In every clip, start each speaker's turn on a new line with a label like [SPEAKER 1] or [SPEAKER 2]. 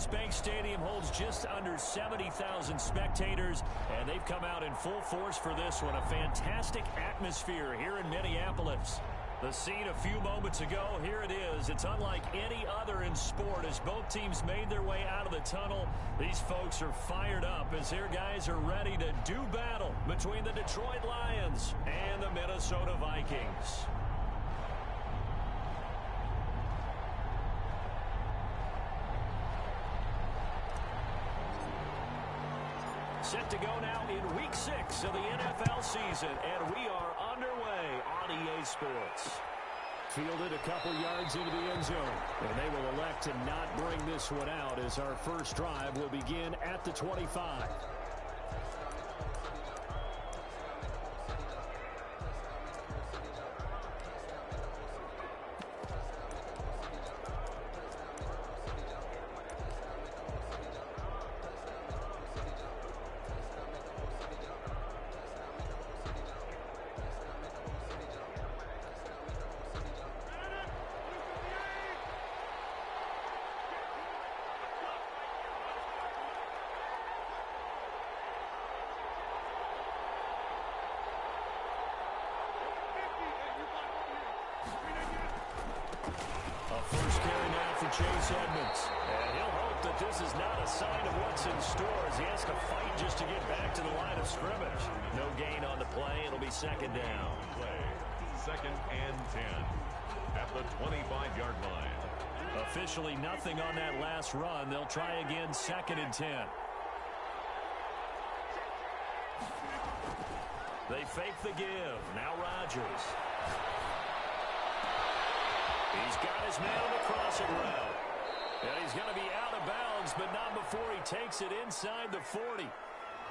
[SPEAKER 1] US Bank Stadium holds just under 70,000 spectators, and they've come out in full force for this one. A fantastic atmosphere here in Minneapolis. The scene a few moments ago, here it is. It's unlike any other in sport as both teams made their way out of the tunnel. These folks are fired up as their guys are ready to do battle between the Detroit Lions and the Minnesota Vikings. Set to go now in Week 6 of the NFL season, and we are underway on EA Sports. Fielded a couple yards into the end zone, and they will elect to not bring this one out as our first drive will begin at the 25. Chase Edmonds. And he'll hope that this is not a sign of what's in store as he has to fight just to get back to the line of scrimmage. No gain on the play. It'll be second down.
[SPEAKER 2] Second and 10 at the 25-yard line.
[SPEAKER 1] Officially nothing on that last run. They'll try again second and 10. They fake the give. Now Rodgers. He's got his man on the crossing route. And he's going to be out of bounds, but not before he takes it inside the 40.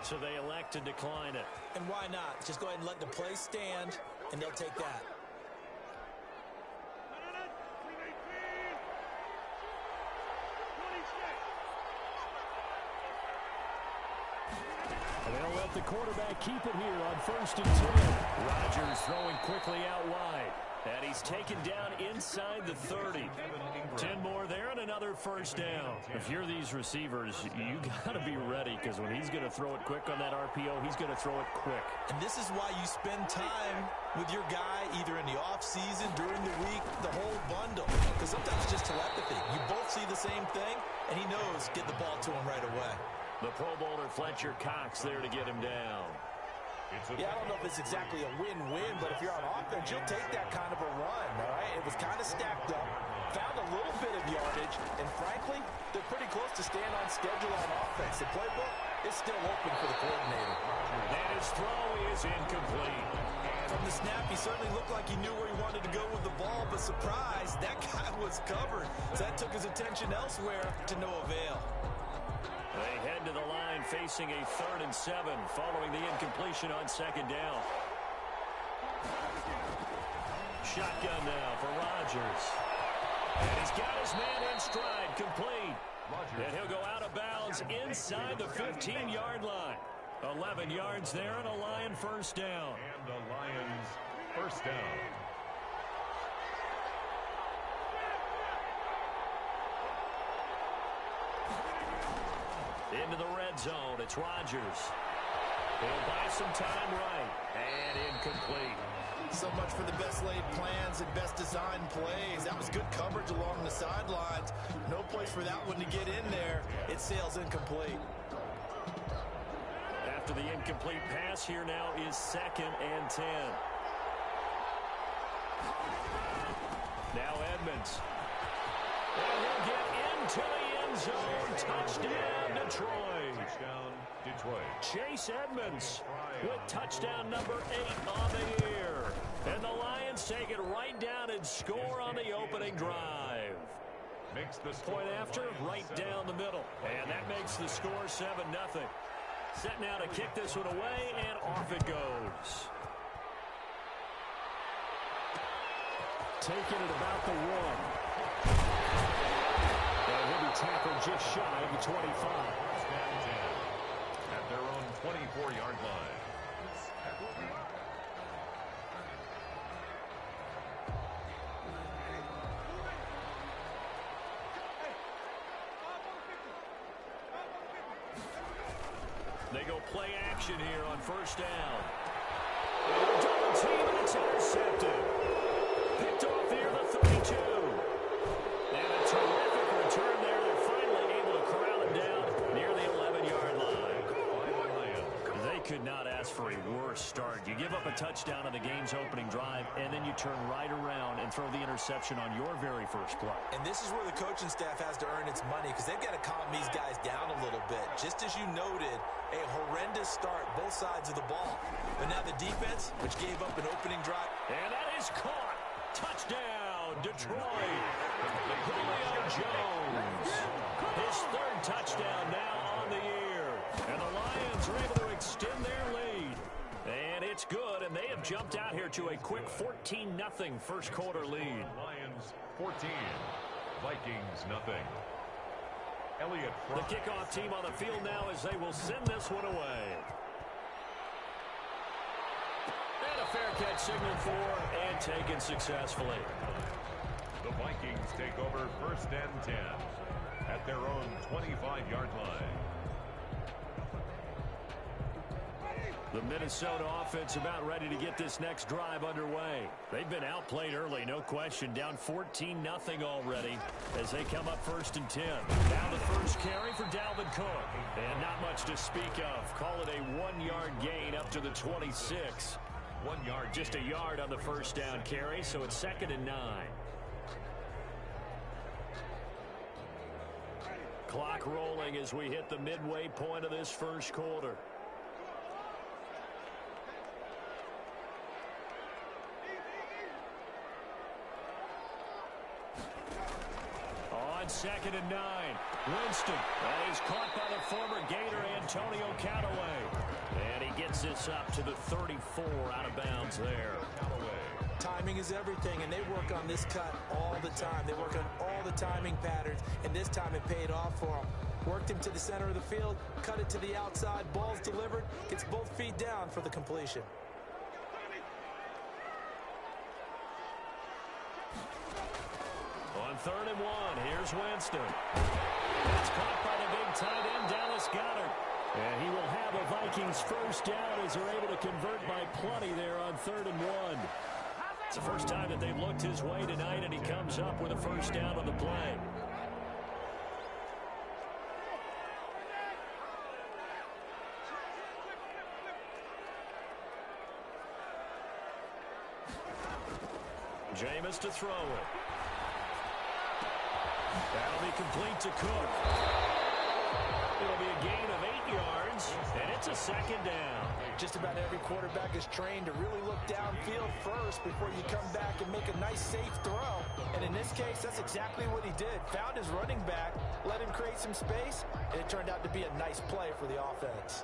[SPEAKER 1] So they elect to decline it.
[SPEAKER 3] And why not? Just go ahead and let the play stand, and they'll take that.
[SPEAKER 1] And they'll let the quarterback keep it here on 1st and 10. Rodgers throwing quickly out wide. And he's taken down inside the 30. 10 more there and another first down. If you're these receivers, you got to be ready because when he's going to throw it quick on that RPO, he's going to throw it quick.
[SPEAKER 3] And this is why you spend time with your guy either in the offseason, during the week, the whole bundle. Because sometimes it's just telepathy. You both see the same thing, and he knows get the ball to him right away.
[SPEAKER 1] The Pro Bowler Fletcher Cox there to get him down.
[SPEAKER 3] Yeah, I don't know if it's exactly a win-win, but if you're on offense, you'll take that kind of a run, all right? It was kind of stacked up, found a little bit of yardage, and frankly, they're pretty close to staying on schedule on offense. The playbook is still open for the coordinator.
[SPEAKER 1] And his throw is incomplete.
[SPEAKER 3] From the snap, he certainly looked like he knew where he wanted to go with the ball, but surprise, that guy was covered. So that took his attention elsewhere to no avail.
[SPEAKER 1] They head to the line facing a 3rd and 7 following the incompletion on second down. Shotgun now for Rodgers. And he's got his man in stride, complete. And he'll go out of bounds inside the 15-yard line. 11 yards there and a Lion first down.
[SPEAKER 2] And the Lions first down.
[SPEAKER 1] Into the red zone, it's Rodgers. He'll buy some time right, and incomplete.
[SPEAKER 3] So much for the best laid plans and best designed plays. That was good coverage along the sidelines. No place for that one to get in there. It sails incomplete.
[SPEAKER 1] After the incomplete pass, here now is 2nd and 10. Now Edmonds. And he'll get into the end zone. Touchdown, Detroit.
[SPEAKER 2] Touchdown, Detroit.
[SPEAKER 1] Chase Edmonds with touchdown number 8 on the year. And the Lions take it right down and score on the opening drive.
[SPEAKER 2] Makes the
[SPEAKER 1] Point after, right down the middle. And that makes the score 7-0. Set now to kick this one away, and off it goes. Taking it about the 1. And he'll be tackled just shy of the 25.
[SPEAKER 2] At their own 24-yard line.
[SPEAKER 1] They go play action here on first down. Double team, and it's intercepted. Picked off near the 32. And a terrific return there. They're finally able to corral it down near the 11-yard line. They could not ask for a worse start. You give up a touchdown on the game's opening drive, and then you turn right around and throw the interception on your very first play.
[SPEAKER 3] And this is where the coaching staff has to earn its money because they've got to calm these guys down a little bit. Just as you noted, a horrendous start, both sides of the ball. But now the defense, which gave up an opening drive.
[SPEAKER 1] And that is caught. Touchdown, Detroit. Julio Jones. His third touchdown now on the year. And the Lions are able to extend their lead. And it's good, and they have jumped out here to a quick 14-0 first quarter lead.
[SPEAKER 2] Lions 14, Vikings nothing.
[SPEAKER 1] The kickoff team on the field now as they will send this one away. And a fair catch signaled for and taken successfully.
[SPEAKER 2] The Vikings take over first and 10 at their own 25-yard line.
[SPEAKER 1] The Minnesota offense about ready to get this next drive underway. They've been outplayed early, no question. Down 14-0 already as they come up first and 10. Now the first carry for Dalvin Cook. And not much to speak of. Call it a 1-yard gain up to the 26.
[SPEAKER 2] 1 yard.
[SPEAKER 1] Just a yard on the first down carry, so it's 2nd and 9. Clock rolling as we hit the midway point of this first quarter. On 2nd and 9, Winston. That is caught by the former Gator Antonio Callaway. And he gets this up to the 34 out of bounds there.
[SPEAKER 3] Timing is everything, and they work on this cut all the time. They work on all the timing patterns, and this time it paid off for them. Worked him to the center of the field, cut it to the outside, ball's delivered, gets both feet down for the completion.
[SPEAKER 1] On 3rd and 1, here's Winston. It's caught by the big tight end, Dallas Goedert. And he will have a Vikings first down as they're able to convert by plenty there on 3rd and 1. It's the first time that they've looked his way tonight, and he comes up with a first down on the play. Jameis to throw it. That'll be complete to Cook. It'll be a gain of 8 yards, and it's a 2nd down.
[SPEAKER 3] Just about every quarterback is trained to really look downfield first before you come back and make a nice, safe throw. And in this case, that's exactly what he did. Found his running back, let him create some space, and it turned out to be a nice play for the offense.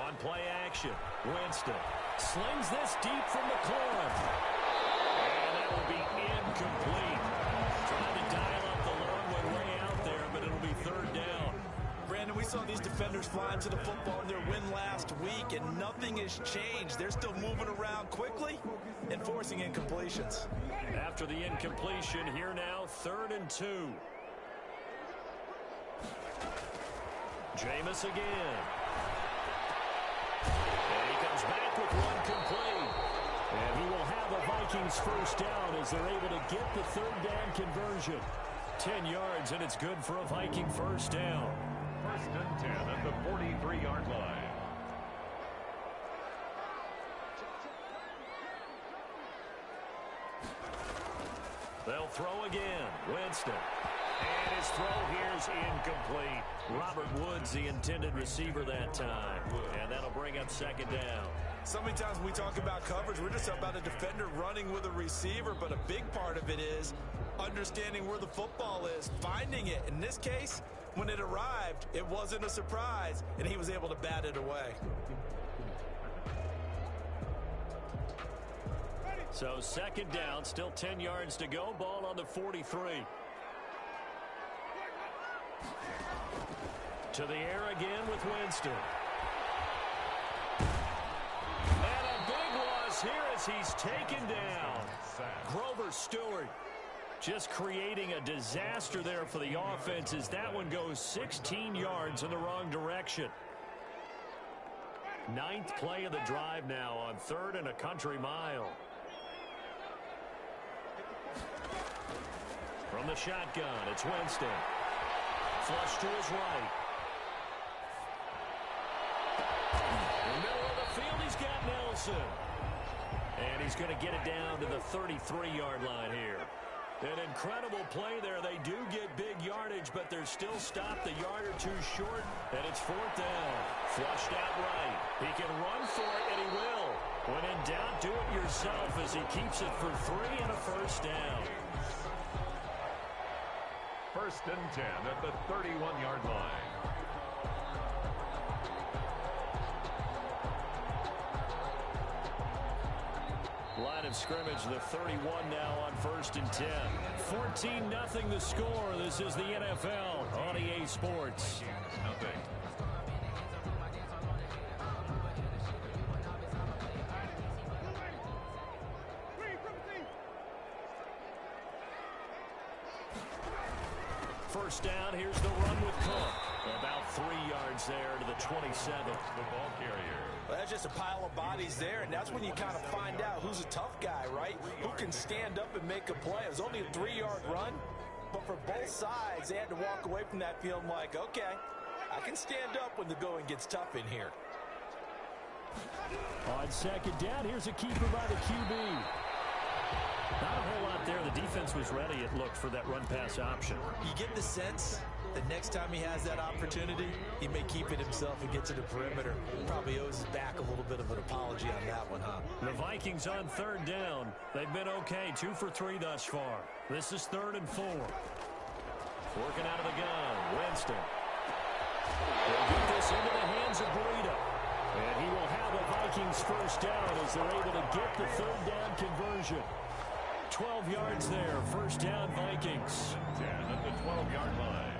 [SPEAKER 1] On play action, Winston slings this deep from the cliff. And that will be incomplete. Trying to dial up the long one way out there, but it'll be 3rd down.
[SPEAKER 3] Brandon, we saw these defenders flying to the football in their win last week, and nothing has changed. They're still moving around quickly and forcing incompletions.
[SPEAKER 1] After the incompletion, here now, 3rd and 2. Jameis again. And he comes back with one complete. And he will have a Vikings first down as they're able to get the 3rd down conversion. 10 yards, and it's good for a Viking first down.
[SPEAKER 2] 1st and 10 at the 43-yard line.
[SPEAKER 1] They'll throw again. Winston. And his throw here's incomplete. Robert Woods, the intended receiver that time. And that'll bring up 2nd down.
[SPEAKER 3] So many times when we talk about coverage, we're just talking about a defender running with a receiver, but a big part of it is understanding where the football is, finding it. In this case, when it arrived, it wasn't a surprise, and he was able to bat it away.
[SPEAKER 1] So 2nd down, still 10 yards to go. Ball on the 43. To the air again with Winston. And a big loss here as he's taken down. Grover Stewart. Just creating a disaster there for the offense as that one goes 16 yards in the wrong direction. Ninth play of the drive now on 3rd and a country mile. From the shotgun, it's Winston. Flush to his right. In the middle of the field, he's got Nelson. And he's going to get it down to the 33-yard line here. An incredible play there. They do get big yardage, but they're still stopped a yard or two short, and it's 4th down. Flushed out right. He can run for it, and he will. When in doubt, do it yourself as he keeps it for 3 and a first down.
[SPEAKER 2] 1st and 10 at the 31-yard line.
[SPEAKER 1] Line of scrimmage, the 31 now on 1st and 10. 14-0 the score. This is the NFL on EA Sports.
[SPEAKER 2] Nothing.
[SPEAKER 1] First down, here's the run with Cook. About 3 yards there to the 27th.
[SPEAKER 2] The ball carrier.
[SPEAKER 3] Well, that's just a pile of bodies there, and that's when you kind of find out who's a tough guy, right? Who can stand up and make a play. It was only a 3-yard run, but for both sides, they had to walk away from that field like, okay, I can stand up when the going gets tough in here.
[SPEAKER 1] On 2nd down, here's a keeper by the QB. Not a whole lot there. The defense was ready, it looked, for that run-pass option.
[SPEAKER 3] You get the sense that next time he has that opportunity, he may keep it himself and get to the perimeter. Probably owes his back a little bit of an apology on that one, huh?
[SPEAKER 1] The Vikings on 3rd down. They've been okay, 2 for 3 thus far. This is 3rd and 4. Working out of the gun, Winston. They'll get this into the hands of Burrito. And he will have a Vikings first down as they're able to get the 3rd down conversion. 12 yards there, first down Vikings.
[SPEAKER 2] 10 at the 12-yard line.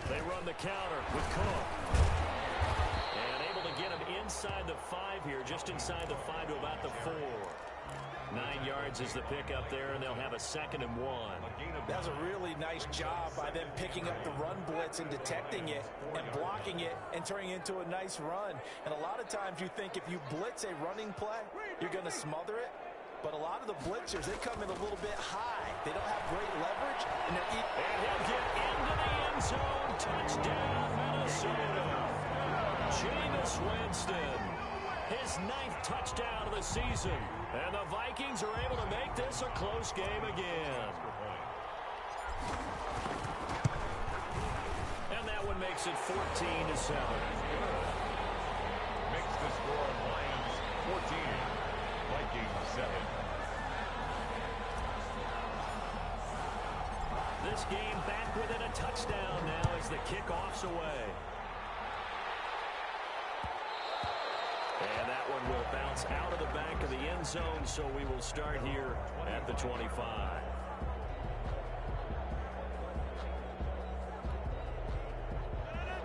[SPEAKER 1] They run the counter with Cook. And able to get him inside the 5 here, just inside the 5 to about the 4. 9 yards is the pickup there, and they'll have a 2nd and 1.
[SPEAKER 3] That was a really nice job by them picking up the run blitz and detecting it and blocking it and turning it into a nice run. And a lot of times you think if you blitz a running play, you're going to smother it. But a lot of the blitzers, they come in a little bit high. They don't have great leverage. And
[SPEAKER 1] he'll get into the end zone. Touchdown, Minnesota. Jameis Winston. His 9th touchdown of the season. And the Vikings are able to make this a close game again. And that one makes it 14-7.
[SPEAKER 2] Makes the score Lions 14, Vikings 7.
[SPEAKER 1] This game back within a touchdown now as the kickoff's away. And that one will bounce out of the back of the end zone, so we will start here at the 25.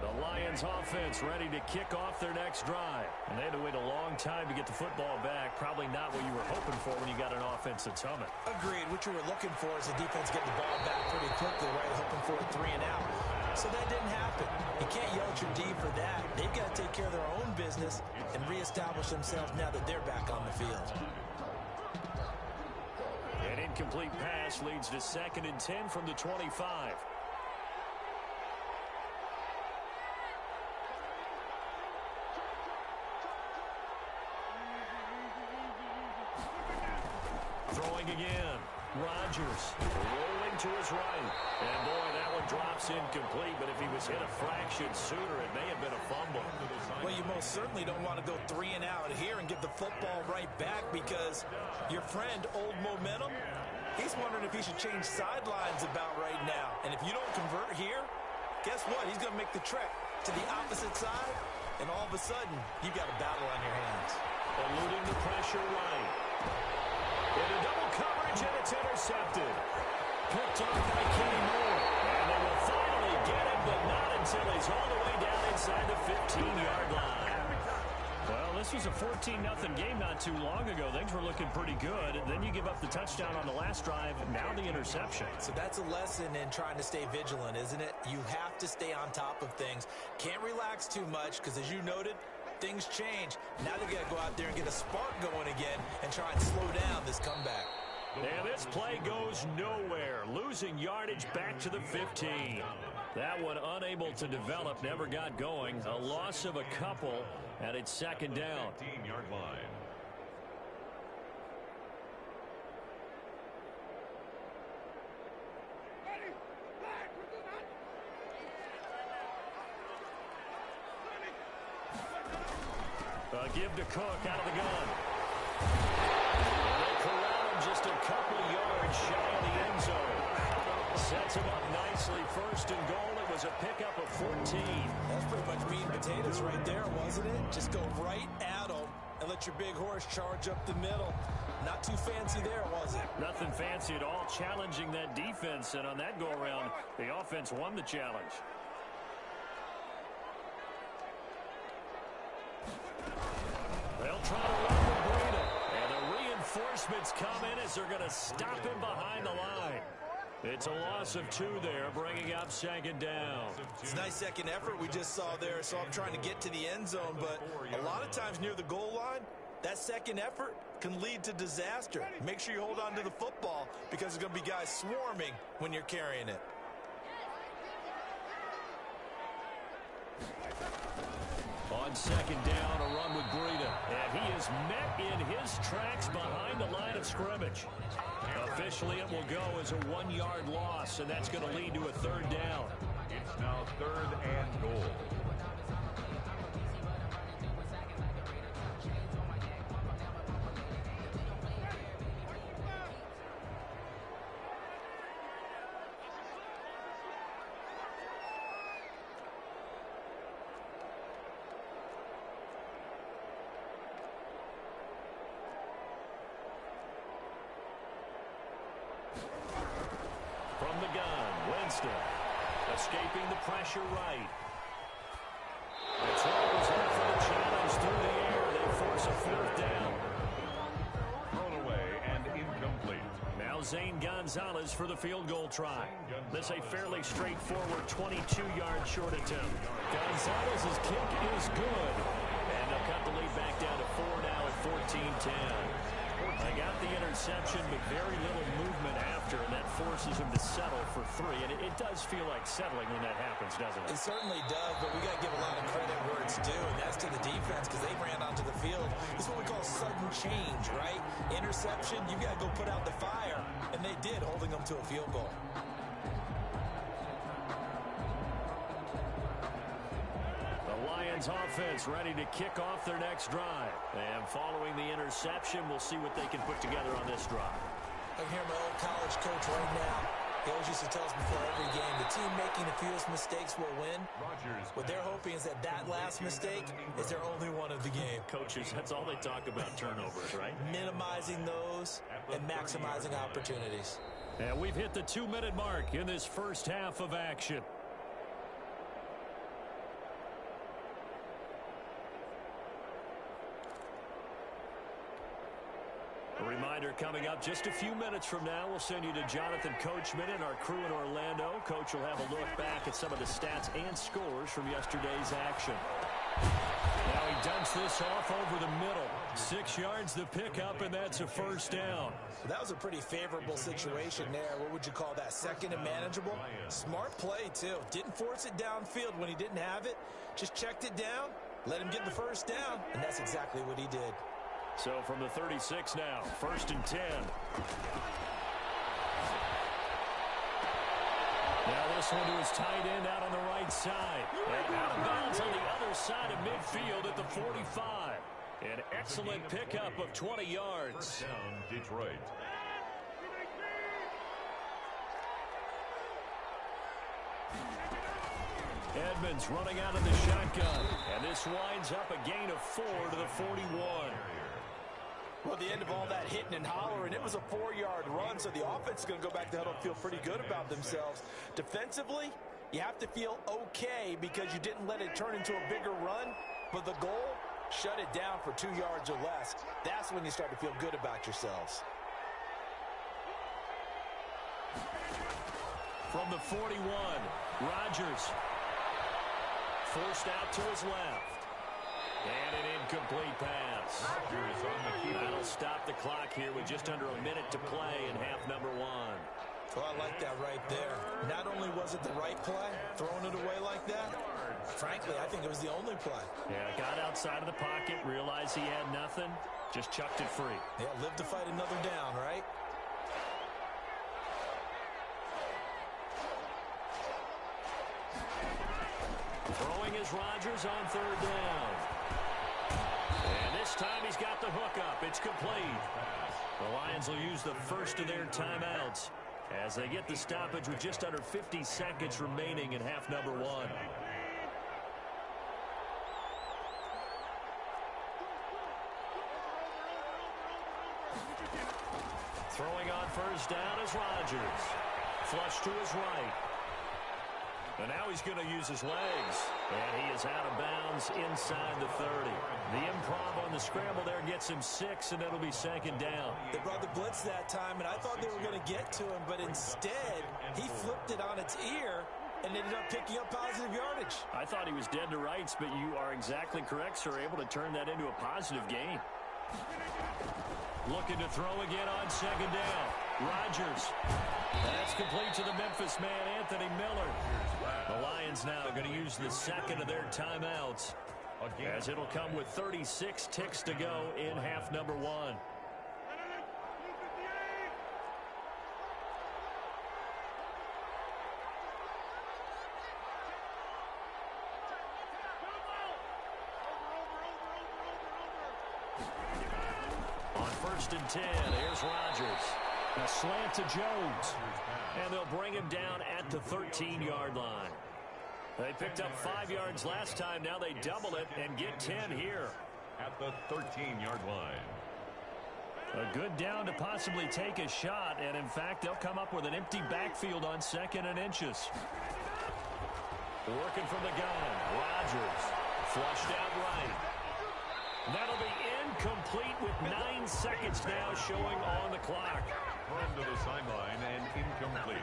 [SPEAKER 1] The Lions offense ready to kick off their next drive. And they had to wait a long time to get the football back. Probably not what you were hoping for when you got an offense that's humming.
[SPEAKER 3] Agreed. What you were looking for is the defense getting the ball back pretty quickly, right? Hoping for a 3 and out. So that didn't happen. You can't yell at your D for that. They've got to take care of their own business and reestablish themselves now that they're back on the field.
[SPEAKER 1] An incomplete pass leads to 2nd and 10 from the 25. Throwing again. Rodgers rolling to his right. And boy, that one drops incomplete, but if he was hit a fraction sooner, it may have been a fumble.
[SPEAKER 3] Well, you most certainly don't want to go 3 and out here and give the football right back because your friend, Old Momentum, he's wondering if he should change sidelines about right now. And if you don't convert here, guess what? He's going to make the trek to the opposite side, and all of a sudden, you've got a battle on your hands.
[SPEAKER 1] Eluding the pressure right. Into double coverage, and it's intercepted. Picked off by Kenny Moore. And they will finally get him, but not until he's all the way down inside the 15-yard line. Well, this was a 14-0 game not too long ago. Things were looking pretty good. Then you give up the touchdown on the last drive. Now the interception.
[SPEAKER 3] So that's a lesson in trying to stay vigilant, isn't it? You have to stay on top of things. Can't relax too much because, as you noted, things change. Now they've got to go out there and get a spark going again and try and slow down this comeback.
[SPEAKER 1] And this play goes nowhere. Losing yardage back to the 15. That one unable to develop, never got going. A loss of a couple, and it's second down.
[SPEAKER 2] 15-yard line.
[SPEAKER 1] Give to Cook out of the gun. They corral him just a couple yards shy of the end zone. Sets him up nicely. First and goal. It was a pickup of 14.
[SPEAKER 3] That's pretty much meat and potatoes right there, wasn't it? Just go right at them and let your big horse charge up the middle. Not too fancy there, was it?
[SPEAKER 1] Nothing fancy at all. Challenging that defense, and on that go-around, the offense won the challenge. They'll try to run with Breida. And the reinforcements come in as they're going to stop him behind the line. It's a loss of 2 there, bringing up second down.
[SPEAKER 3] It's a nice second effort we just saw there, so I'm trying to get to the end zone, but a lot of times near the goal line, that second effort can lead to disaster. Make sure you hold on to the football because there's going to be guys swarming when you're carrying it.
[SPEAKER 1] On second down, a run with Breida. And he is met in his tracks behind the line of scrimmage. Officially, it will go as a 1-yard loss, and that's going to lead to a third down.
[SPEAKER 2] It's now 3rd and goal.
[SPEAKER 1] From the gun, Winston escaping the pressure right. The Tigers up for the challenge through the air. They force a 4th down.
[SPEAKER 2] Thrown away and incomplete.
[SPEAKER 1] Now Zane Gonzalez for the field goal try. This a fairly straightforward 22-yard short attempt. Gonzalez's kick is good. And they'll cut the lead back down to 4 now at 14-10. They got the interception, but very little movement after, and that forces him to settle for 3. And it does feel like settling when that happens, doesn't it?
[SPEAKER 3] It certainly does, but we got to give a lot of credit where it's due, and that's to the defense because they ran onto the field. This is what we call sudden change, right? Interception, you got to go put out the fire, and they did, holding them to a field goal.
[SPEAKER 1] Offense ready to kick off their next drive. And following the interception, we'll see what they can put together on this drive.
[SPEAKER 3] I can hear my old college coach right now. He always used to tell us before every game, the team making the fewest mistakes will win. What they're hoping is that last mistake is their only one of the game.
[SPEAKER 1] Coaches, that's all they talk about, turnovers, right?
[SPEAKER 3] Minimizing those and maximizing opportunities.
[SPEAKER 1] And we've hit the 2-minute mark in this first half of action. A reminder coming up just a few minutes from now, we'll send you to Jonathan Coachman and our crew in Orlando. Coach will have a look back at some of the stats and scores from yesterday's action. Now he dumps this off over the middle. 6 yards the pickup, and that's a first down.
[SPEAKER 3] That was a pretty favorable situation there. What would you call that? Second and manageable? Smart play, too. Didn't force it downfield when he didn't have it. Just checked it down, let him get the first down, and that's exactly what he did.
[SPEAKER 1] So from the 36 now, 1st and 10. Now this one to his tight end out on the right side. And out of bounds on the other side of midfield at the 45. An excellent pickup of 20 yards.
[SPEAKER 2] First down, Detroit.
[SPEAKER 1] Edmonds running out of the shotgun. And this winds up a gain of 4 to the 41.
[SPEAKER 3] Well, the end of all that hitting and hollering, it was a 4-yard run, so the offense is going to go back to huddle and feel pretty good about themselves. Defensively, you have to feel okay because you didn't let it turn into a bigger run, but the goal shut it down for 2 yards or less. That's when you start to feel good about yourselves.
[SPEAKER 1] From the 41, Rodgers. Forced out to his left. And an incomplete pass. That'll stop the clock here with just under a minute to play in half number 1.
[SPEAKER 3] Well, I like that right there. Not only was it the right play, throwing it away like that, frankly, I think it was the only play.
[SPEAKER 1] Yeah, got outside of the pocket, realized he had nothing, just chucked it free.
[SPEAKER 3] Yeah, live to fight another down, right?
[SPEAKER 1] Throwing is Rodgers on 3rd down. And this time he's got the hook up. It's complete. The Lions will use the first of their timeouts as they get the stoppage with just under 50 seconds remaining in half number 1. Throwing on 1st down is Rodgers. Flush to his right. And now he's going to use his legs. And he is out of bounds inside the 30. The improv on the scramble there gets him 6, and it'll be 2nd down.
[SPEAKER 3] They brought the blitz that time, and I thought they were going to get to him, but instead, he flipped it on its ear and ended up picking up positive yardage.
[SPEAKER 1] I thought he was dead to rights, but you are exactly correct, sir. Able to turn that into a positive gain. Looking to throw again on 2nd down. Rodgers. That's complete to the Memphis man, Anthony Miller. The Lions now going to use the 2nd of their timeouts, as it'll come with 36 ticks to go in half number 1. On 1st and 10, here's Rodgers. A slant to Jones. And they'll bring him down at the 13-yard line. They picked up 5 yards last time. Now they double it and get 10 here.
[SPEAKER 2] At the 13-yard line.
[SPEAKER 1] A good down to possibly take a shot. And, in fact, they'll come up with an empty backfield on 2nd and inches. Working from the gun. Rodgers. Flushed out right. That'll be incomplete with 9 seconds now showing on the clock.
[SPEAKER 2] Run to the sideline and incomplete.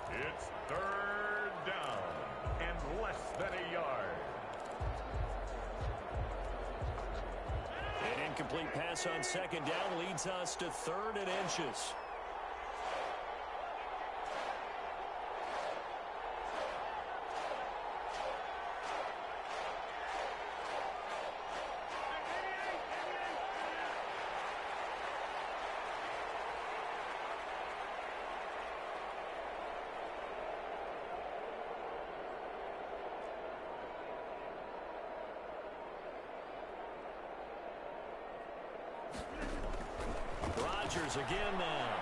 [SPEAKER 2] It's 3rd down and less than a yard.
[SPEAKER 1] An incomplete pass on 2nd down leads us to 3rd and inches. Rodgers again now.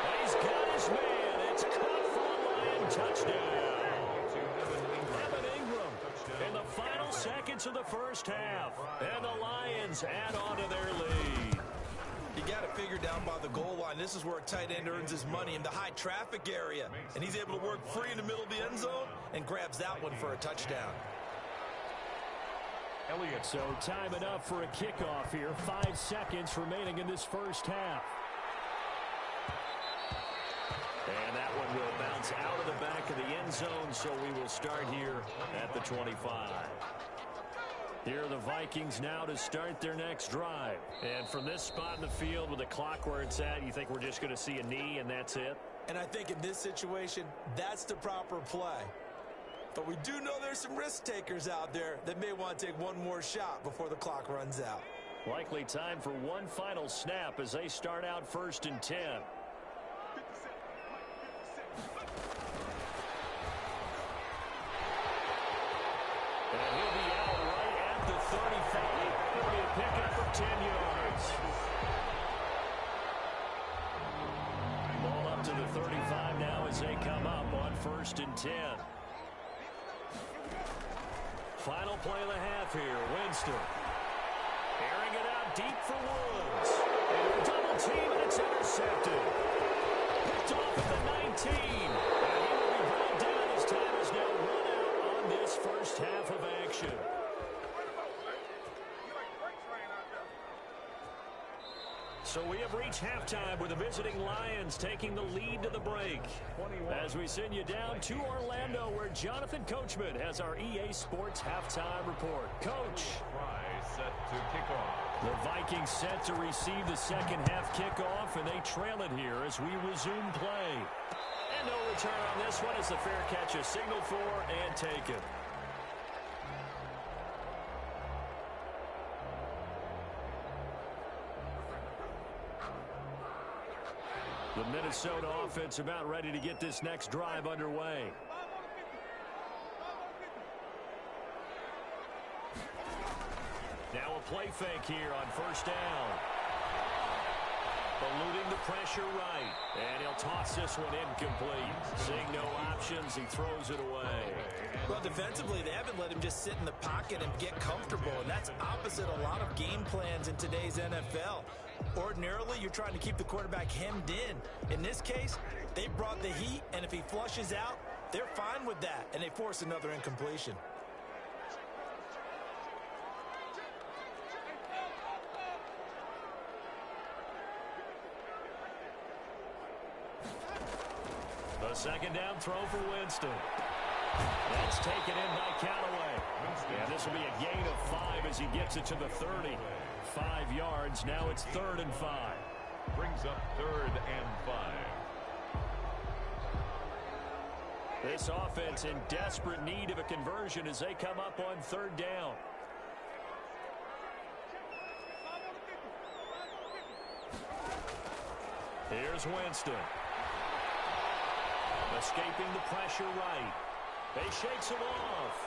[SPEAKER 1] And he's got his man. It's caught for a Lion touchdown. Evan Ingram in the final seconds of the first half. And the Lions add on to their lead.
[SPEAKER 3] You got to figure down by the goal line. This is where a tight end earns his money, in the high traffic area. And he's able to work free in the middle of the end zone and grabs that one for a touchdown.
[SPEAKER 2] Elliott.
[SPEAKER 1] So time enough for a kickoff here. 5 seconds remaining in this first half. And that one will bounce out of the back of the end zone, so we will start here at the 25. Here are the Vikings now to start their next drive. And from this spot in the field with the clock where it's at, you think we're just going to see a knee and that's it?
[SPEAKER 3] And I think in this situation, that's the proper play. But we do know there's some risk takers out there that may want to take one more shot before the clock runs out.
[SPEAKER 1] Likely time for one final snap as they start out 1st and 10. And he'll be out right at the 35. It'll be a pickup of 10 yards. Ball up to the 35 now as they come up on 1st and 10. Final play of the half here. Winston airing it out deep for Woods. And a double team, and it's intercepted. Picked off at the 19. And he will be brought down as time is now run out on this first half of action. So we have reached halftime with the visiting Lions taking the lead to the break. As we send you down to Orlando, where Jonathan Coachman has our EA Sports halftime report. Coach.
[SPEAKER 2] Set to kick off.
[SPEAKER 1] The Vikings set to receive the second half kickoff, and they trail it here as we resume play. And no return on this one as the fair catch is signaled for and taken. The Minnesota offense about ready to get this next drive underway. Now a play fake here on first down. Eluding the pressure right. And he'll toss this one incomplete. Seeing no options, he throws it away.
[SPEAKER 3] Well, defensively, they haven't let him just sit in the pocket and get comfortable, and that's opposite a lot of game plans in today's NFL. Ordinarily, you're trying to keep the quarterback hemmed in. In this case, they brought the heat, and if he flushes out, they're fine with that, and they force another incompletion.
[SPEAKER 1] The second down throw for Winston. That's taken in by Callaway. And this will be a gain of 5 as he gets it to the 30. 5 yards. Now it's 3rd and 5.
[SPEAKER 2] Brings up 3rd and 5.
[SPEAKER 1] This offense in desperate need of a conversion as they come up on 3rd down. Here's Winston. Escaping the pressure right. They shakes him off.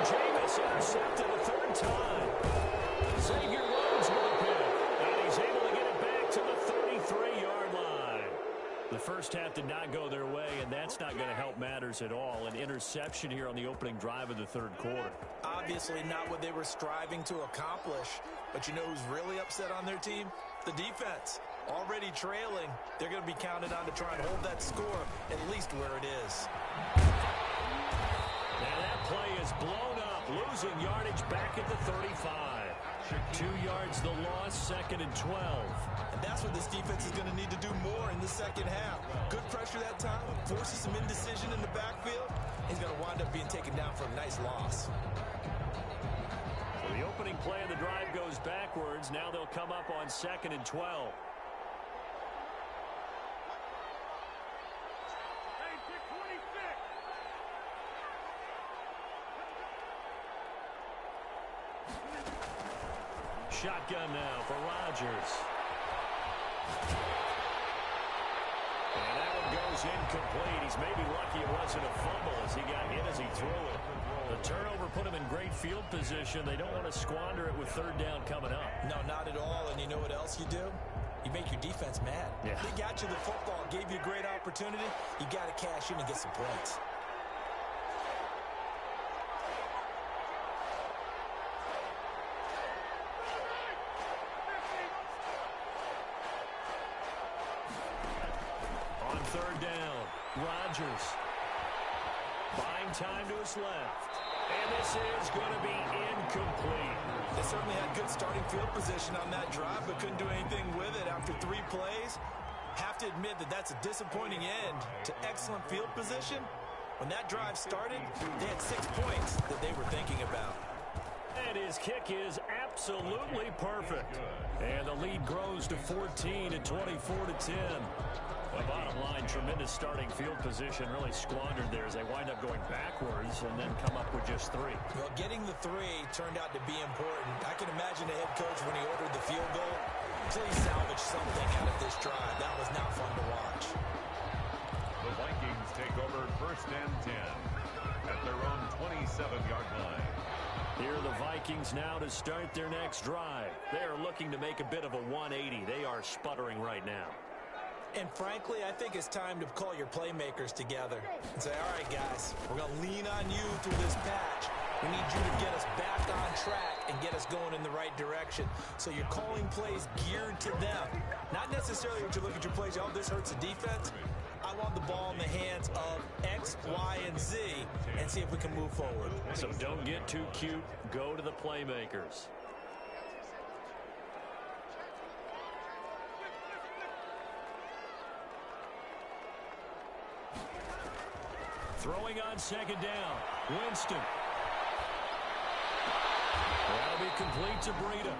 [SPEAKER 1] Jameis intercepted a 3rd time. Xavier Rhodes with a pick. And he's able to get it back to the 33-yard line. The first half did not go their way, and that's not going to help matters at all. An interception here on the opening drive of the 3rd quarter.
[SPEAKER 3] Obviously not what they were striving to accomplish. But you know who's really upset on their team? The defense. Already trailing, they're going to be counted on to try and hold that score at least where it is.
[SPEAKER 1] And that play is blown up, losing yardage back at the 35. 2 yards the loss, 2nd and 12.
[SPEAKER 3] And that's what this defense is going to need to do more in the second half. Good pressure that time, forces some indecision in the backfield. He's going to wind up being taken down for a nice loss.
[SPEAKER 1] So the opening play of the drive goes backwards. Now they'll come up on 2nd and 12. Shotgun now for Rodgers. And that one goes incomplete. He's maybe lucky it wasn't a fumble as he got hit as he threw it. The turnover put him in great field position. They don't want to squander it with 3rd down coming up.
[SPEAKER 3] No, not at all. And you know what else you do? You make your defense mad.
[SPEAKER 1] Yeah.
[SPEAKER 3] They got you the football, gave you a great opportunity. You got to cash in and get some points.
[SPEAKER 1] On 3rd down, Rodgers buying time to his left. And this is going to be incomplete.
[SPEAKER 3] They certainly had good starting field position on that drive, but couldn't do anything with it after 3 plays. Have to admit that that's a disappointing end to excellent field position. When that drive started, they had 6 points that they were thinking about.
[SPEAKER 1] And his kick is absolutely perfect. And the lead grows to 14 and 24-10. Well, bottom line, tremendous starting field position, really squandered there as they wind up going backwards and then come up with just 3.
[SPEAKER 3] Well, getting the 3 turned out to be important. I can imagine the head coach when he ordered the field goal. Please salvage something out of this drive. That was not fun to watch.
[SPEAKER 2] The Vikings take over 1st and 10 at their own 27-yard line.
[SPEAKER 1] Here are the Vikings now to start their next drive. They are looking to make a bit of a 180. They are sputtering right now.
[SPEAKER 3] And frankly, I think it's time to call your playmakers together and say, all right, guys, we're going to lean on you through this patch. We need you to get us back on track and get us going in the right direction. So you're calling plays geared to them. Not necessarily when you look at your plays, oh, this hurts the defense. I want the ball in the hands of X, Y, and Z and see if we can move forward.
[SPEAKER 1] So don't get too cute. Go to the playmakers. Throwing on second down. Winston. That'll be complete to Breida.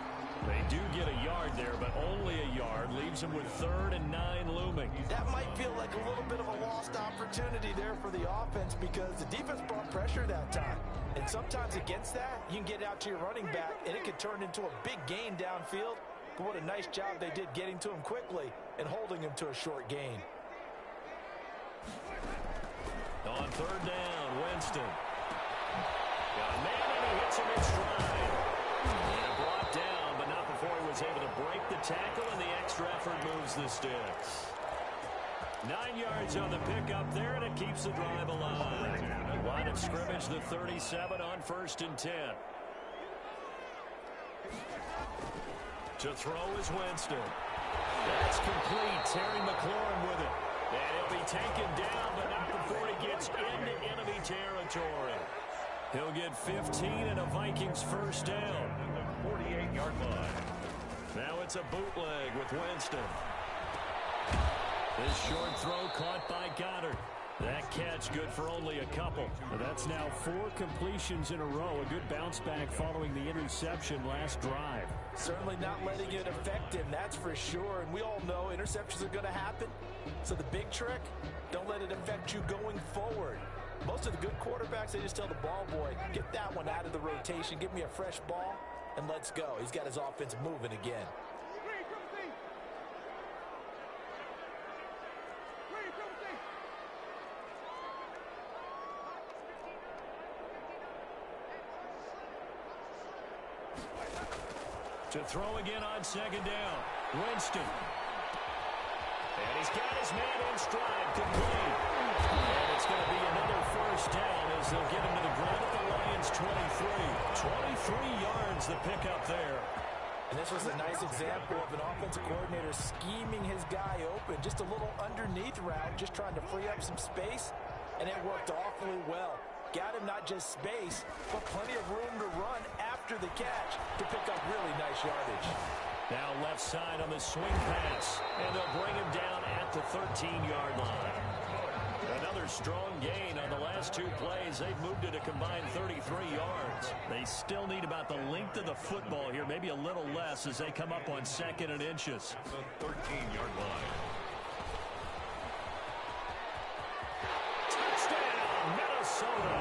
[SPEAKER 1] They do get a yard there, but only a yard. Leaves them with 3rd and 9 looming.
[SPEAKER 3] That might feel like a little bit of a lost opportunity there for the offense because the defense brought pressure that time. And sometimes against that, you can get out to your running back, and it could turn into a big gain downfield. But what a nice job they did getting to him quickly and holding him to a short gain.
[SPEAKER 1] On 3rd down, Winston. Got a man, and he hits him in stride. And brought down, but not before he was able to break the tackle, and the extra effort moves the sticks. 9 yards on the pickup there, and it keeps the drive alive. Line of scrimmage, the 37 on 1st and 10. To throw is Winston. That's complete. Terry McLaurin with it. And he'll be taken down, but not before he gets into enemy territory. He'll get 15 and a Vikings first down.
[SPEAKER 2] The 48-yard line.
[SPEAKER 1] Now it's a bootleg with Winston. This short throw caught by Goddard. That catch good for only a couple. That's now 4 completions in a row. A good bounce back following the interception last drive.
[SPEAKER 3] Certainly not letting it affect him, that's for sure. And we all know interceptions are going to happen. So the big trick, don't let it affect you going forward. Most of the good quarterbacks, they just tell the ball boy, get that one out of the rotation, give me a fresh ball, and let's go. He's got his offense moving again.
[SPEAKER 1] To throw again on second down. Winston. And he's got his man in stride, complete. And it's going to be another first down as they'll get him to the ground at the Lions' 23. 23 yards the pickup there.
[SPEAKER 3] And this was a nice example of an offensive coordinator scheming his guy open. Just a little underneath route, just trying to free up some space. And it worked awfully well. Got him not just space, but plenty of room to run after the catch to pick up really nice yardage.
[SPEAKER 1] Now left side on the swing pass, and they'll bring him down at the 13-yard line. Another strong gain on the last 2 plays. They've moved it a combined 33 yards. They still need about the length of the football here, maybe a little less as they come up on 2nd and inches.
[SPEAKER 2] The 13-yard line.
[SPEAKER 1] Minnesota.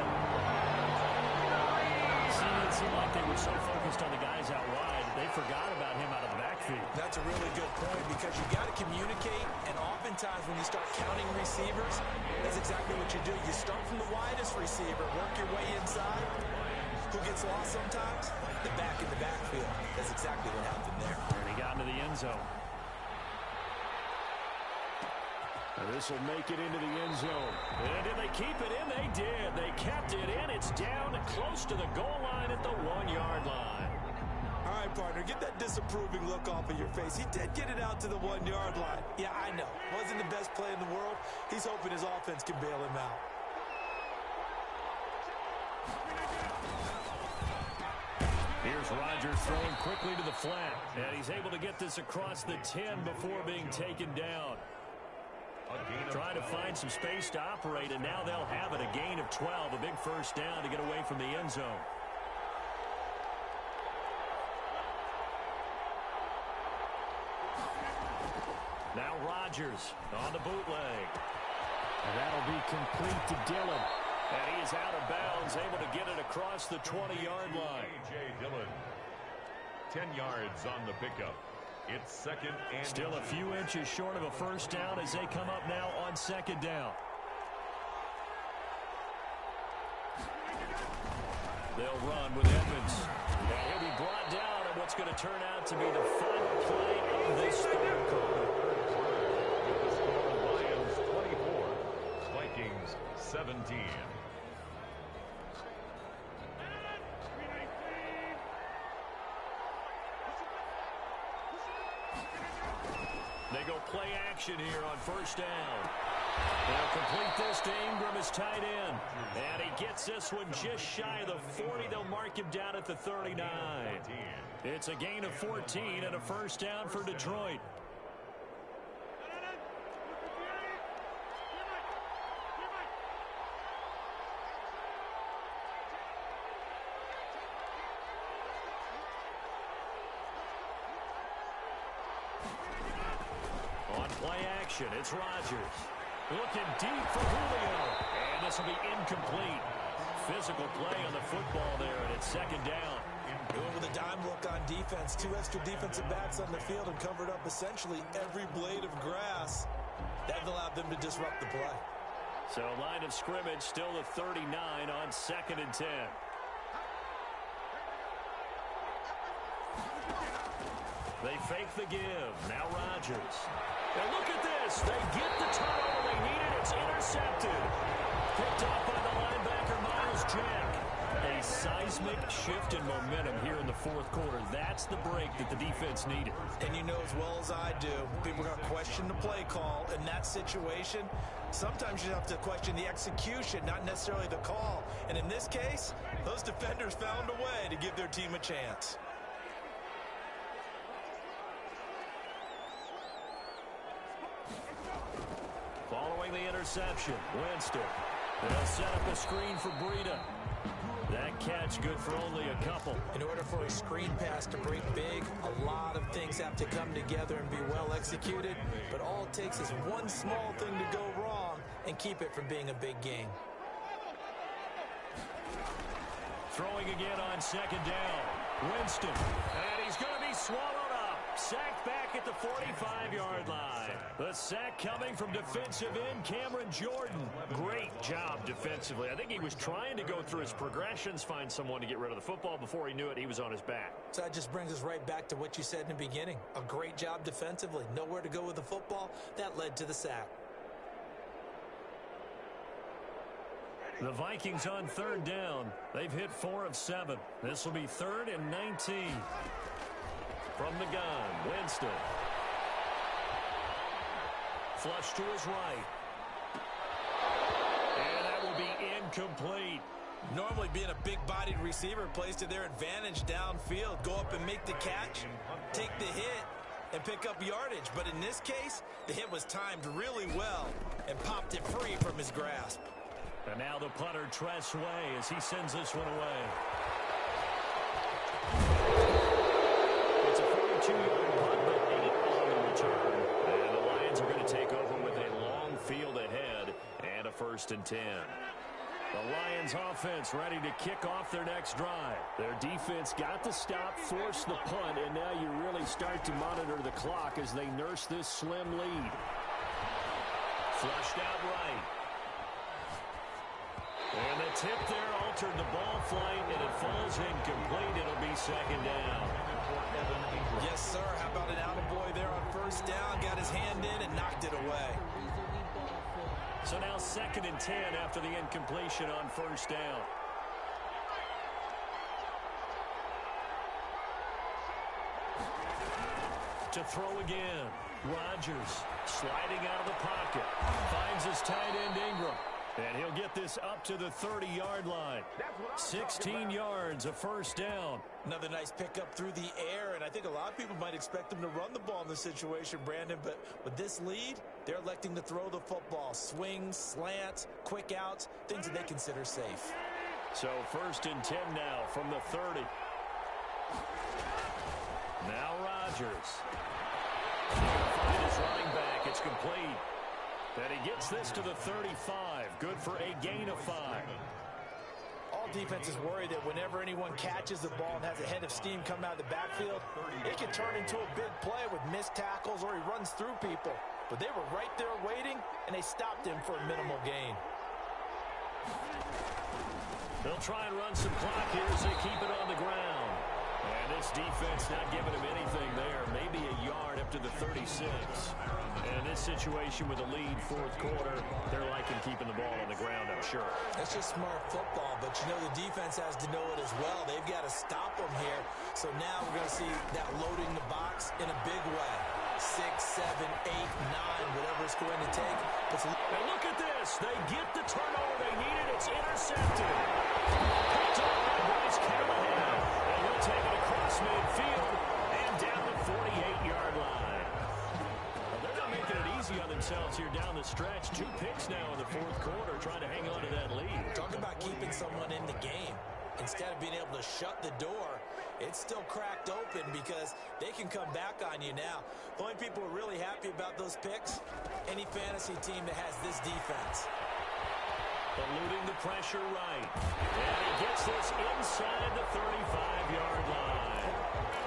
[SPEAKER 1] It seemed like they were so focused on the guys out wide, they forgot about him out of the backfield.
[SPEAKER 3] That's a really good point because you got to communicate, and oftentimes when you start counting receivers, that's exactly what you do. You start from the widest receiver, work your way inside. Who gets lost sometimes? The back in the backfield. That's exactly what happened there.
[SPEAKER 1] And he got into the end zone. This will make it into the end zone. And did they keep it in? They did. They kept it in. It's down close to the goal line at the 1-yard line.
[SPEAKER 3] All right, partner, get that disapproving look off of your face. He did get it out to the 1-yard line. Yeah, I know. Wasn't the best play in the world. He's hoping his offense can bail him out.
[SPEAKER 1] Here's Rodgers throwing quickly to the flat. And he's able to get this across the 10 before being taken down. Trying to find some space to operate, and now they'll have it. A gain of 12, a big first down to get away from the end zone. Now Rodgers on the bootleg. And that'll be complete to Dillon. And he is out of bounds, able to get it across the 20-yard line.
[SPEAKER 2] A.J. Dillon. 10 yards on the pickup. It's 2nd and
[SPEAKER 1] still a few inches short of a first down as they come up now on 2nd down. They'll run with Edmonds. And he'll be brought down in what's going to turn out to be the final play of this third quarter.
[SPEAKER 2] the score, Lions 24, Vikings 17.
[SPEAKER 1] They go play action here on first down. They'll complete this to Ingram as tight end. And he gets this one just shy of the 40. They'll mark him down at the 39. It's a gain of 14 and a first down for Detroit. action. It's Rodgers. Looking deep for Julio. And this will be incomplete. Physical play on the football there, and it's second down.
[SPEAKER 3] Going with a dime look on defense. 2 extra defensive backs on the field and covered up essentially every blade of grass. That allowed them to disrupt the play.
[SPEAKER 1] So line of scrimmage still the 39 on 2nd and 10. They fake the give. Now Rodgers. And look at this. They get the turnover they needed. It's intercepted. Picked off by the linebacker, Miles Jack. A seismic shift in momentum here in the 4th quarter. That's the break that the defense needed.
[SPEAKER 3] And you know as well as I do, people are going to question the play call in that situation. Sometimes you have to question the execution, not necessarily the call. And in this case, those defenders found a way to give their team a chance.
[SPEAKER 1] Following the interception, Winston. They'll set up a screen for Breida. That catch good for only a couple.
[SPEAKER 3] In order for a screen pass to break big, a lot of things have to come together and be well executed. But all it takes is one small thing to go wrong and keep it from being a big game.
[SPEAKER 1] Throwing again on 2nd down. Winston. And he's going to be swallowed up. Sacked back at the 45-yard line. The sack coming from defensive end Cameron Jordan. Great job defensively. I think he was trying to go through his progressions, find someone to get rid of the football. Before he knew it, he was on his back.
[SPEAKER 3] So that just brings us right back to what you said in the beginning. A great job defensively. Nowhere to go with the football. That led to the sack.
[SPEAKER 1] The Vikings on 3rd down. They've hit 4 of 7. This will be 3rd and 19. From the gun, Winston. Flush to his right. And that will be incomplete.
[SPEAKER 3] Normally being a big-bodied receiver plays to their advantage downfield. Go up and make the catch, take the hit, and pick up yardage. But in this case, the hit was timed really well and popped it free from his grasp.
[SPEAKER 1] And now the punter, Lpratt2savage's, as he sends this one away. It's a 42-yard punt, but 8 on the return. And the Lions are going to take over with a long field ahead and a 1st and 10. The Lions offense ready to kick off their next drive. Their defense got the stop, forced the punt, and now you really start to monitor the clock as they nurse this slim lead. Flushed out right. And the tip there altered the ball flight, and it falls incomplete. It'll be 2nd down.
[SPEAKER 3] Yes, sir. How about an attaboy there on 1st down? Got his hand in and knocked it away.
[SPEAKER 1] So now 2nd and 10 after the incompletion on 1st down. To throw again. Rodgers sliding out of the pocket. Finds his tight end Ingram. And he'll get this up to the 30-yard line. 16 yards, a 1st down.
[SPEAKER 3] Another nice pickup through the air, and I think a lot of people might expect them to run the ball in this situation, Brandon, but with this lead, they're electing to throw the football. Swings, slants, quick outs, things that they consider safe.
[SPEAKER 1] So 1st and 10 now from the 30. Now Rodgers. Find his running back. It's complete. And he gets this to the 35. Good for a gain of 5.
[SPEAKER 3] All defenses worry that whenever anyone catches the ball and has a head of steam come out of the backfield, it can turn into a big play with missed tackles or he runs through people. But they were right there waiting, and they stopped him for a minimal gain.
[SPEAKER 1] They'll try and run some clock here as they keep it on the ground. And this defense not giving him anything there. Maybe a yard up to the 36. And in this situation with a lead 4th quarter, they're liking keeping the ball on the ground, I'm sure.
[SPEAKER 3] That's just smart football, but you know the defense has to know it as well. They've got to stop them here. So now we're going to see that loading the box in a big way. 6, 7, 8, 9, whatever it's going to take.
[SPEAKER 1] And look at this. They get the turnover they needed. It's intercepted. Picked up by Bryce Callahan. And he'll take it across midfield and down the 48-yard line. Well, they're not making it easy on themselves here down the stretch. 2 picks now in the 4th quarter, trying to hang on to that lead.
[SPEAKER 3] Talk about keeping someone in the game. Instead of being able to shut the door it's still cracked open because they can come back on you now. The only people who are really happy about those picks, any fantasy team that has this defense.
[SPEAKER 1] Eluding the pressure right. And he gets this inside the 35-yard line.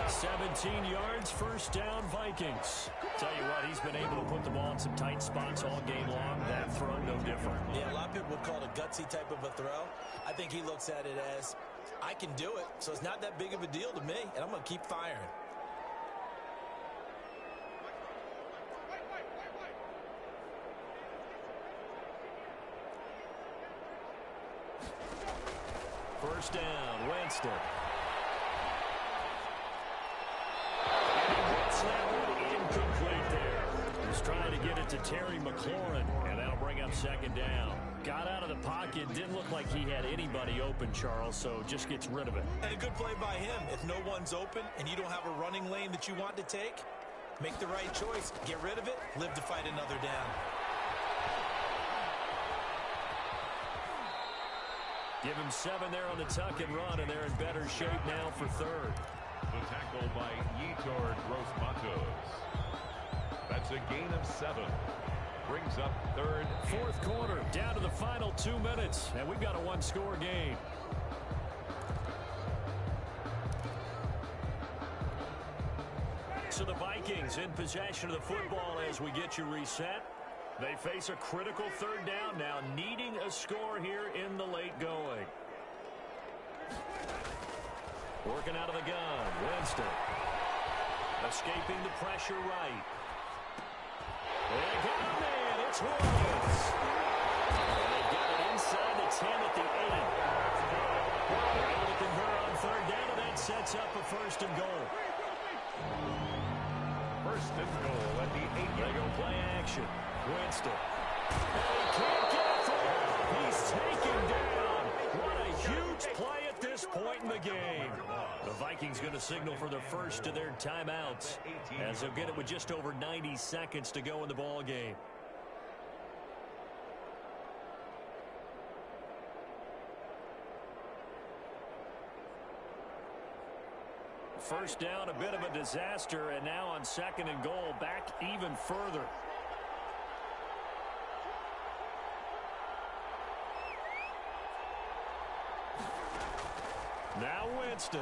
[SPEAKER 1] 17 yards, first down, Vikings. Tell you what, he's been able to put the ball in some tight spots all game long. That throw, no different.
[SPEAKER 3] Yeah, a lot of people would call it a gutsy type of a throw. I think he looks at it as, I can do it, so it's not that big of a deal to me, and I'm going to keep firing.
[SPEAKER 1] First down, Winston. That one incomplete there. He's trying to get it to Terry McLaurin, and that'll bring up second down. Got out of the pocket, didn't look like he had anybody open, Charles, so just gets rid of it.
[SPEAKER 3] And a good play by him. If no one's open and you don't have a running lane that you want to take, make the right choice. Get rid of it, live to fight another down.
[SPEAKER 1] Give him 7 there on the tuck and run, and they're in better shape now for third.
[SPEAKER 2] The tackle by Yetur Gross-Matos. That's a gain of 7. Brings up third.
[SPEAKER 1] Fourth quarter, down to the final 2 minutes, and we've got a one-score game. So the Vikings in possession of the football as we get you reset. They face a critical third down now, needing a score here in the late going. Working out of the gun, Winston. Escaping the pressure right. They got a man, it's Woods. And they got it inside the 10 at the 8. They're able to convert on third down, and that sets up a first and goal.
[SPEAKER 2] First and goal at the 8.
[SPEAKER 1] They go play action. Winston. And he can't get through. He's taken down. What a huge play at this point in the game. The Vikings going to signal for the first of their timeouts as they'll get it with just over 90 seconds to go in the ball game. First down, a bit of a disaster, and now on second and goal, back even further. Now Winston.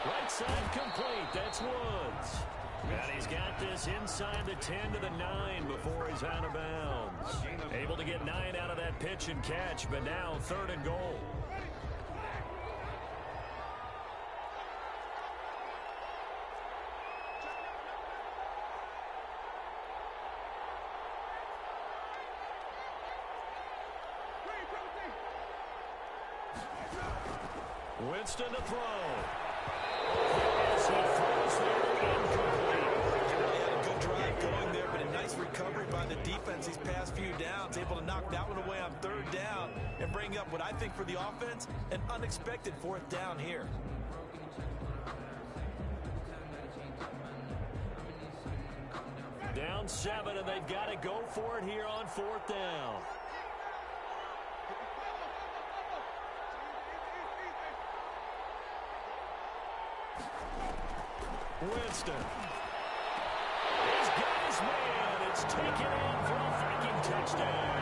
[SPEAKER 1] Right side complete. That's Woods. And he's got this inside the 10 to the 9 before he's out of bounds. Able to get 9 out of that pitch and catch, but now third and goal. Winston to throw. As he throws there, incomplete.
[SPEAKER 3] Really had a good drive going there, but a nice recovery by the defense these past few downs. Able to knock that one away on third down and bring up what I think for the offense, an unexpected fourth down here.
[SPEAKER 1] Down 7, and they've got to go for it here on fourth down. Winston. He's got his man. It's taken in for a Viking touchdown.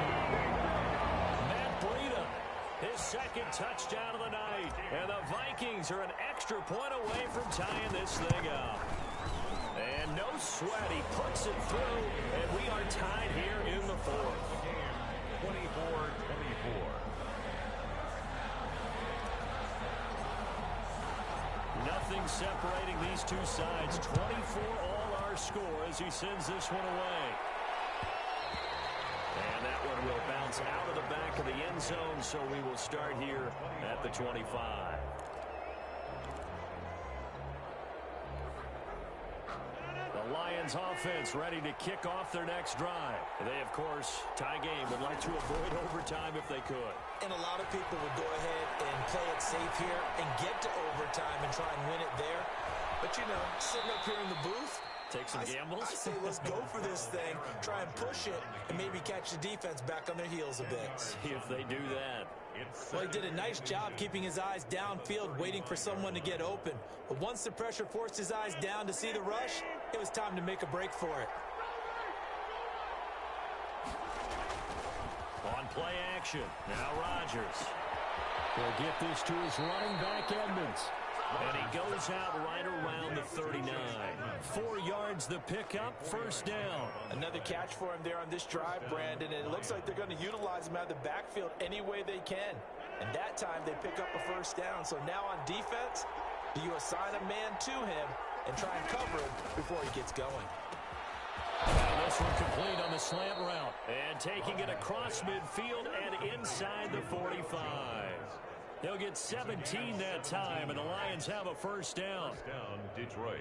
[SPEAKER 1] Matt Breida, his second touchdown of the night. And the Vikings are an extra point away from tying this thing up. And no sweat, he puts it through, and we are tied here in the fourth.
[SPEAKER 2] 24-24.
[SPEAKER 1] Nothing separating these two sides. 24 all our score as he sends this one away. And that one will bounce out of the back of the end zone, so we will start here at the 25. The Lions offense ready to kick off their next drive. They, of course, tie game, would like to avoid overtime if they could.
[SPEAKER 3] And a lot of people would go ahead and play it safe here and get to overtime and try and win it there. But, you know, sitting up here in the booth,
[SPEAKER 1] Take some gambles?
[SPEAKER 3] I say let's go for this thing, try and push it, and maybe catch the defense back on their heels a bit.
[SPEAKER 1] See if they do that.
[SPEAKER 3] Well, he did a nice job keeping his eyes downfield, waiting for someone to get open. But once the pressure forced his eyes down to see the rush, it was time to make a break for it.
[SPEAKER 1] On play action, now Rodgers. He'll get this to his running back, Edmonds. And he goes out right around the 39. 4 yards the pickup, first down.
[SPEAKER 3] Another catch for him there on this drive, Brandon, and it looks like they're going to utilize him out of the backfield any way they can. And that time they pick up a first down. So now on defense, do you assign a man to him and try and cover him before he gets going?
[SPEAKER 1] And this one complete on the slant route. And taking it across midfield and inside the 45. They'll get 17 that time, and the Lions have a first down.
[SPEAKER 2] First down, Detroit.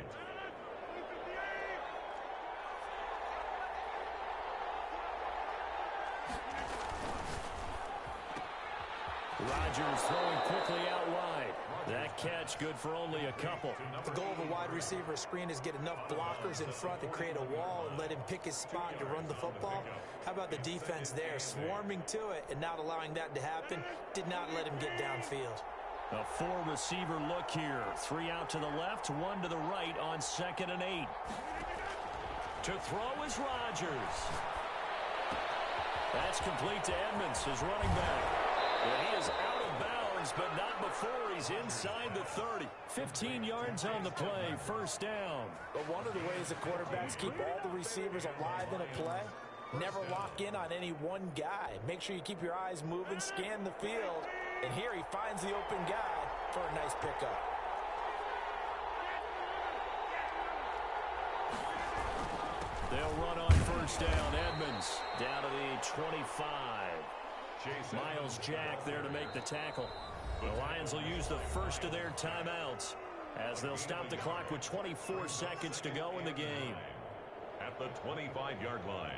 [SPEAKER 1] Rodgers throwing quickly out wide. That catch good for only a couple.
[SPEAKER 3] The goal of a wide receiver screen is get enough blockers in front to create a wall and let him pick his spot to run the football. How about the defense there, swarming to it and not allowing that to happen? Did not let him get downfield.
[SPEAKER 1] A 4-receiver look here. 3 out to the left, 1 to the right on 2nd and 8. To throw is Rodgers. That's complete to Edmonds, his running back. And he is out of bounds, but not before he's inside the 30. 15 yards on the play, first down.
[SPEAKER 3] But one of the ways the quarterbacks keep all the receivers alive in a play, never lock in on any one guy. Make sure you keep your eyes moving, scan the field, and here he finds the open guy for a nice pickup.
[SPEAKER 1] They'll run on first down. Edmonds down to the 25. Miles Jack there to make the tackle. The Lions will use the first of their timeouts as they'll stop the clock with 24 seconds to go in the game.
[SPEAKER 2] At the 25-yard line.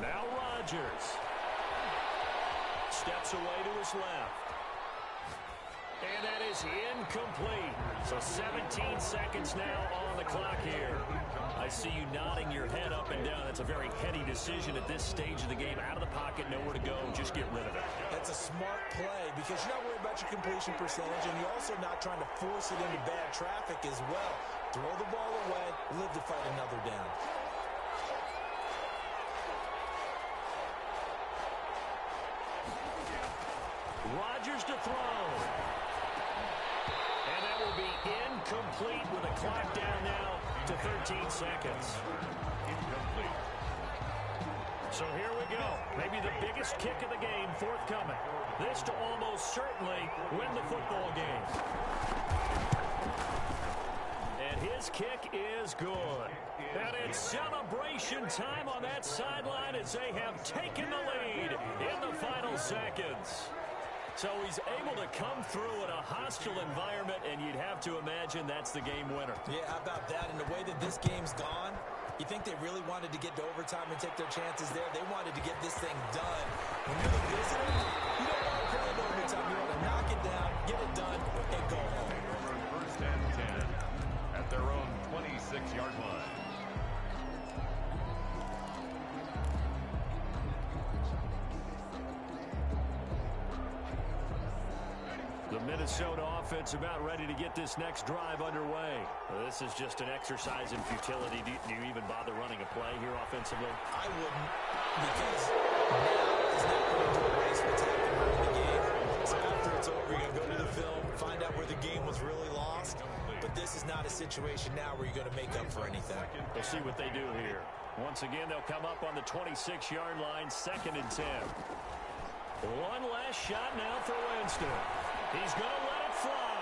[SPEAKER 1] Now Rodgers steps away to his left. And that is incomplete. So 17 seconds now on the clock here. I see you nodding your head up and down. That's a very heady decision at this stage of the game. Out of the pocket, nowhere to go. Just get rid of it.
[SPEAKER 3] That's a smart play because you're not worried about your completion percentage, and you're also not trying to force it into bad traffic as well. Throw the ball away, live to fight another down.
[SPEAKER 1] Rodgers to throw. And that will be incomplete with a clock down now to 13 seconds.
[SPEAKER 2] Incomplete.
[SPEAKER 1] So here we go. Maybe the biggest kick of the game forthcoming. This to almost certainly win the football game. And his kick is good. And it's celebration time on that sideline as they have taken the lead in the final seconds. So he's able to come through in a hostile environment, and you'd have to imagine that's the game winner.
[SPEAKER 3] Yeah, how about that? And the way that this game's gone, you think they really wanted to get to overtime and take their chances there? They wanted to get this thing done. When you're the visitor, you don't want to play in overtime. You want to knock it down, get it done, and go home.
[SPEAKER 2] First and 10 at their own 26-yard line.
[SPEAKER 1] The Minnesota offense about ready to get this next drive underway. This is just an exercise in futility. Do you even bother running a play here offensively?
[SPEAKER 3] I wouldn't, because now is not going to erase what's happened during the game. So after it's over, you're going to go to the film, find out where the game was really lost. But this is not a situation now where you're going to make up for anything.
[SPEAKER 1] We'll see what they do here. Once again, they'll come up on the 26-yard line, 2nd and 10. One last shot now for Winston. He's going to let it fly.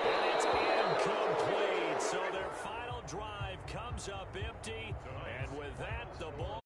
[SPEAKER 1] And it's incomplete. So their final drive comes up empty. And with that, the ball